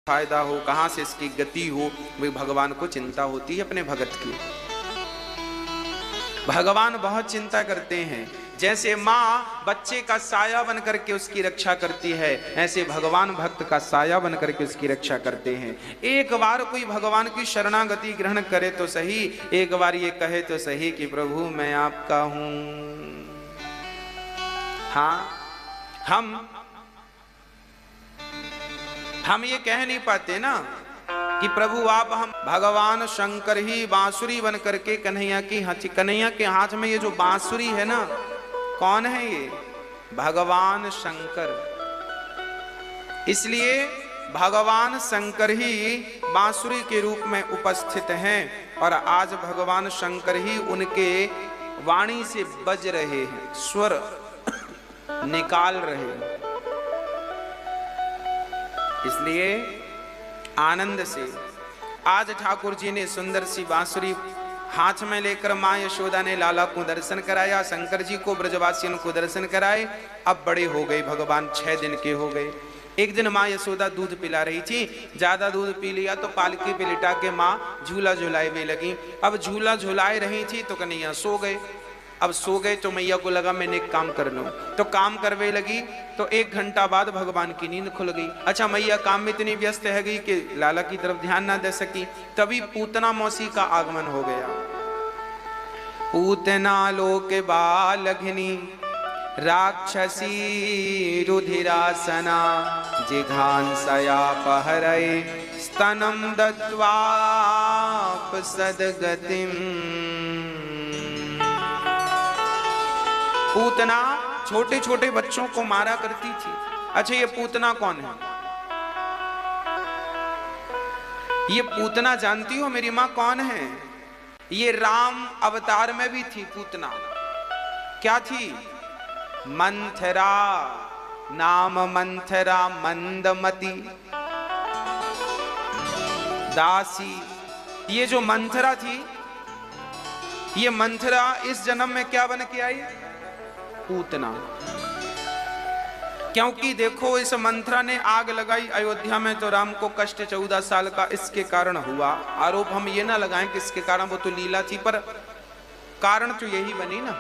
फायदा हो, कहां से इसकी गति हो, वे भगवान को चिंता होती है अपने भगत की। भगवान बहुत चिंता करते हैं। जैसे माँ बच्चे का साया बन करके उसकी रक्षा करती है, ऐसे भगवान भक्त का साया बन करके उसकी रक्षा करते हैं। एक बार कोई भगवान की शरणागति ग्रहण करे तो सही, एक बार ये कहे तो सही कि प्रभु मैं आपका हूं। हाँ, हम ये कह नहीं पाते ना कि प्रभु आप हम। भगवान शंकर ही बांसुरी बन करके कन्हैया के हाथ में ये जो बांसुरी है ना, कौन है ये? भगवान शंकर। इसलिए भगवान शंकर ही बांसुरी के रूप में उपस्थित हैं और आज भगवान शंकर ही उनके वाणी से बज रहे हैं, स्वर निकाल रहे हैं। इसलिए आनंद से आज ठाकुर जी ने सुंदर सी बांसुरी हाथ में लेकर मां यशोदा ने लाला को दर्शन कराया, शंकर जी को ब्रजवासियों को दर्शन कराए। अब बड़े हो गए भगवान, 6 दिन के हो गए। एक दिन मां यशोदा दूध पिला रही थी, ज्यादा दूध पी लिया तो पालकी पे लिटा के मां झूला झुलाए लगी। अब झूला झुलाए रही थी तो कन्हैया सो गए। अब सो गए तो मैया को लगा मैंने एक काम कर लूं, तो काम करवे लगी। तो 1 घंटा बाद भगवान की नींद खुल गई। अच्छा, मैया काम में इतनी व्यस्त है गई कि लाला की तरफ ध्यान ना दे सकी। तभी पूतना मौसी का आगमन हो गया। पूतना लोक बालघिनी राक्षसी रुधिरासना जिघांसया पहरये स्तनम दत्वाप सदगतिम। पूतना छोटे छोटे बच्चों को मारा करती थी। अच्छा, ये पूतना कौन है? ये पूतना जानती हो मेरी मां कौन है? ये राम अवतार में भी थी पूतना। क्या थी? मंथरा, नाम मंथरा मंदमती दासी। ये जो मंथरा थी, ये मंथरा इस जन्म में क्या बन के आई? पूतना। क्योंकि देखो इस मंथरा ने आग लगाई अयोध्या में तो राम को कष्ट 14 साल का इसके कारण हुआ। आरोप हम ये ना लगाएं कि इसके कारण, वो तो लीला थी, पर कारण तो यही बनी ना।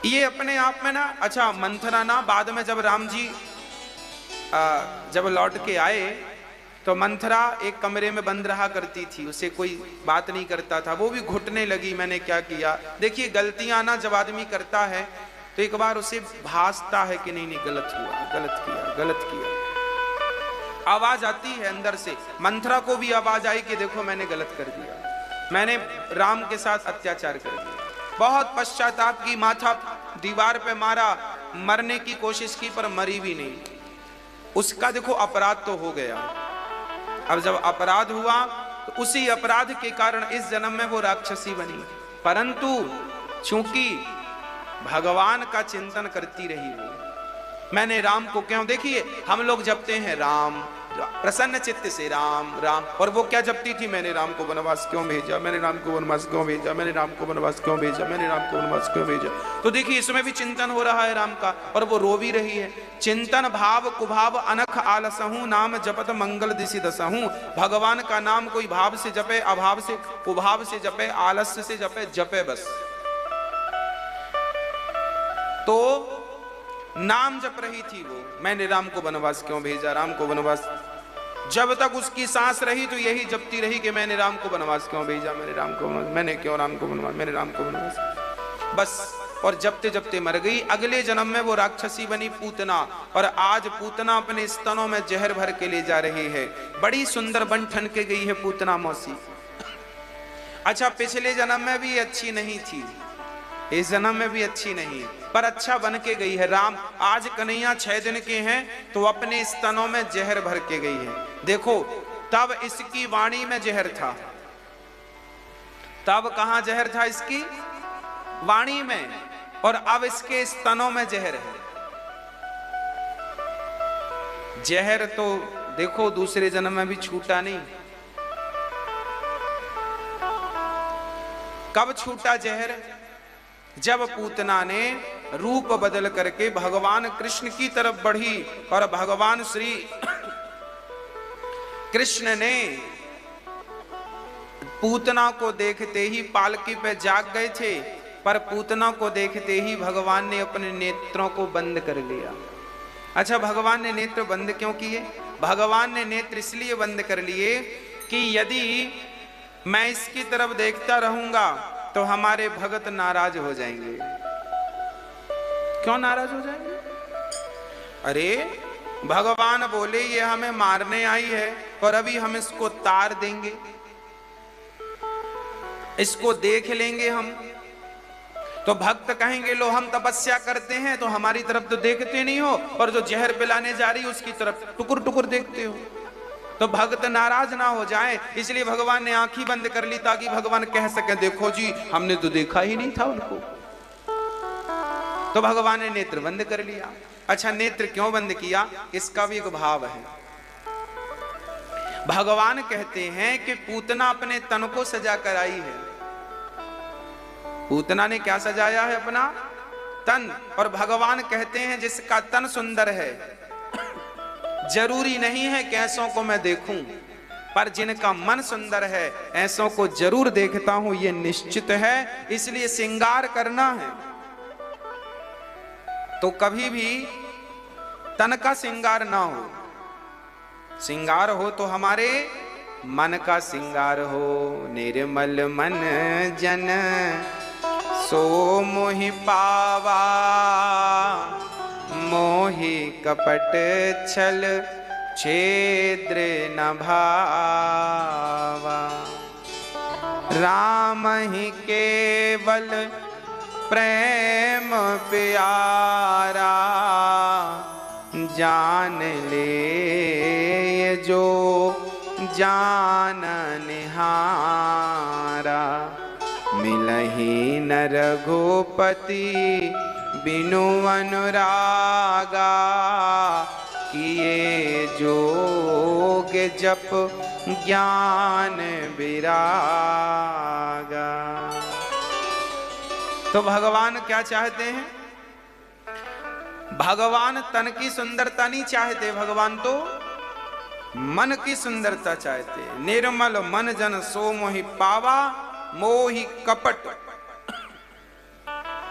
ये अपने आप में ना, अच्छा मंथरा ना बाद में जब राम जी जब लौट के आए तो मंथरा एक कमरे में बंद रहा करती थी, उसे कोई बात नहीं करता था। वो भी घुटने लगी, मैंने क्या किया। देखिए गलतियां ना जब आदमी करता है तो एक बार उसे भासता है कि नहीं गलत हुआ, गलत किया। आवाज आती है अंदर से। मंथरा को भी आवाज आई कि देखो मैंने गलत कर दिया, मैंने राम के साथ अत्याचार कर दिया। बहुत पश्चाताप की, माथा दीवार पे मारा, मरने की कोशिश की पर मरी भी नहीं। उसका देखो अपराध तो हो गया। अब जब अपराध हुआ तो उसी अपराध के कारण इस जन्म में वो राक्षसी बनी। परंतु चूंकि भगवान का चिंतन करती रही वो, मैंने राम को क्यों, देखिए हम लोग जपते हैं राम प्रसन्न चित्त से राम राम, और वो क्या जपती थी? मैंने राम को वनवास क्यों भेजा, मैंने राम को वनवास क्यों भेजा, मैंने राम को वनवास क्यों भेजा, मैंने राम को वनवास क्यों भेजा। तो देखिए इसमें भी चिंतन हो रहा है राम का, और वो रो भी रही है। चिंतन भाव कुभाव अनख आलसहूं नाम जपत मंगल दिशि दसहूं। भगवान का नाम कोई भाव से जपे, अभाव से, कुभाव से जपे, आलस्य से जपे, जपे बस। तो नाम जप रही थी वो, मैंने राम को वनवास क्यों भेजा, राम को वनवास। जब तक उसकी सांस रही तो यही जपती रही कि मैंने राम को वनवास क्यों भेजा, मैंने राम को वनवास, मैंने क्यों राम को वनवास, मैंने राम को वनवास, बस। और जपते जपते मर गई। अगले जन्म में वो राक्षसी बनी पूतना, और आज पूतना अपने स्तनों में जहर भर के ले जा रही है। बड़ी सुंदर बन ठन के गई है पूतना मौसी। अच्छा, पिछले जन्म में भी अच्छी नहीं थी, इस जन्म में भी अच्छी नहीं, पर अच्छा बन के गई है। राम आज कन्हैया 6 दिन के हैं तो अपने स्तनों में जहर भर के गई है। देखो तब इसकी वाणी में जहर था, तब कहां जहर था? इसकी वाणी में, और अब इसके स्तनों में जहर है। जहर तो देखो दूसरे जन्म में भी छूटा नहीं। कब छूटा जहर? जब पूतना ने रूप बदल करके भगवान कृष्ण की तरफ बढ़ी और भगवान श्री कृष्ण ने पूतना को देखते ही पालकी पे जाग गए थे, पर पूतना को देखते ही भगवान ने अपने नेत्रों को बंद कर लिया। अच्छा, भगवान ने नेत्र बंद क्यों किए? भगवान ने नेत्र इसलिए बंद कर लिए कि यदि मैं इसकी तरफ देखता रहूंगा तो हमारे भगत नाराज हो जाएंगे। क्यों नाराज हो जाएंगे? अरे भगवान बोले ये हमें मारने आई है और अभी हम इसको तार देंगे, इसको देख लेंगे हम, तो भक्त कहेंगे लो हम तपस्या करते हैं तो हमारी तरफ तो देखते नहीं हो, और जो जहर पिलाने जा रही है उसकी तरफ टुकुर टुकुर देखते हो, तो भक्त नाराज ना हो जाए, इसलिए भगवान ने आंखें बंद कर ली ताकि भगवान कह सके देखो जी हमने तो देखा ही नहीं था उनको। तो भगवान ने नेत्र बंद कर लिया। अच्छा, नेत्र क्यों बंद किया? इसका भी एक भाव है। भगवान कहते हैं कि पूतना अपने तन को सजा कर आई है। पूतना ने क्या सजाया है? अपना तन। और भगवान कहते हैं जिसका तन सुंदर है जरूरी नहीं है कि ऐसों को मैं देखूं, पर जिनका मन सुंदर है ऐसों को जरूर देखता हूं, यह निश्चित है। इसलिए श्रृंगार करना है तो कभी भी तन का श्रृंगार ना हो, श्रृंगार हो तो हमारे मन का श्रृंगार हो। निर्मल मन जन सो मोहि पावा, मोहि कपट छल छेद्र न भावा। राम ही केवल प्रेम प्यारा, जान ले जो जान निहारा। मिलहि न रघुपति बिनु अनुरागा, किए जोग जप ज्ञान विरागा। तो भगवान क्या चाहते हैं? भगवान तन की सुंदरता नहीं चाहते, भगवान तो मन की सुंदरता चाहते हैं। निर्मल मन जन सो मोहि पावा, मोहि कपट।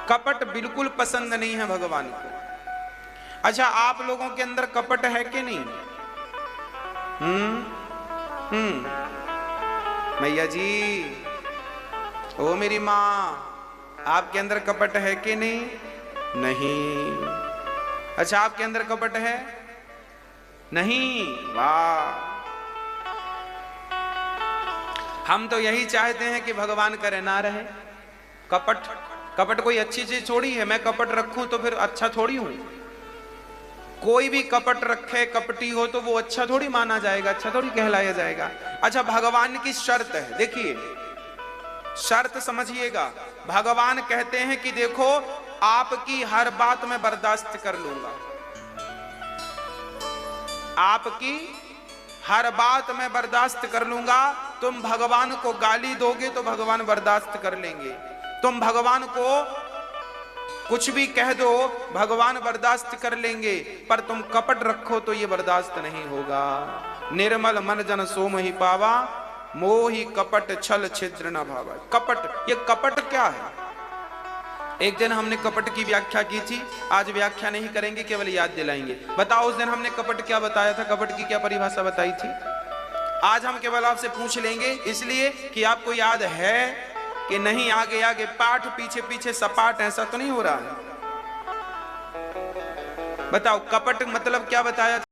कपट बिल्कुल पसंद नहीं है भगवान को। अच्छा, आप लोगों के अंदर कपट है कि नहीं? मैया जी, ओ मेरी माँ, आपके अंदर कपट है कि नहीं? नहीं। अच्छा, आपके अंदर कपट है? नहीं। वाह, हम तो यही चाहते हैं कि भगवान करे ना रहे कपट। कपट कोई अच्छी चीज थोड़ी है, मैं कपट रखूं तो फिर अच्छा थोड़ी हूं। कोई भी कपट रखे, कपटी हो तो वो अच्छा थोड़ी माना जाएगा, अच्छा थोड़ी कहलाया जाएगा। अच्छा, भगवान की शर्त है, देखिए शर्त समझिएगा। भगवान कहते हैं कि देखो आपकी हर बात मैं बर्दाश्त कर लूंगा, आपकी हर बात मैं बर्दाश्त कर लूंगा। तुम भगवान को गाली दोगे तो भगवान बर्दाश्त कर लेंगे, तुम भगवान को कुछ भी कह दो भगवान बर्दाश्त कर लेंगे, पर तुम कपट रखो तो ये बर्दाश्त नहीं होगा। निर्मल मन जन सो मोहि पावा, मोहि कपट छल छिद्र न भावा। कपट, ये कपट क्या है? एक दिन हमने कपट की व्याख्या की थी, आज व्याख्या नहीं करेंगे, केवल याद दिलाएंगे। बताओ उस दिन हमने कपट क्या बताया था, कपट की क्या परिभाषा बताई थी? आज हम केवल आपसे पूछ लेंगे, इसलिए कि आपको याद है कि नहीं। आगे आगे पाठ, पीछे पीछे सपाट, ऐसा तो नहीं हो रहा है। बताओ कपट मतलब क्या बताया था?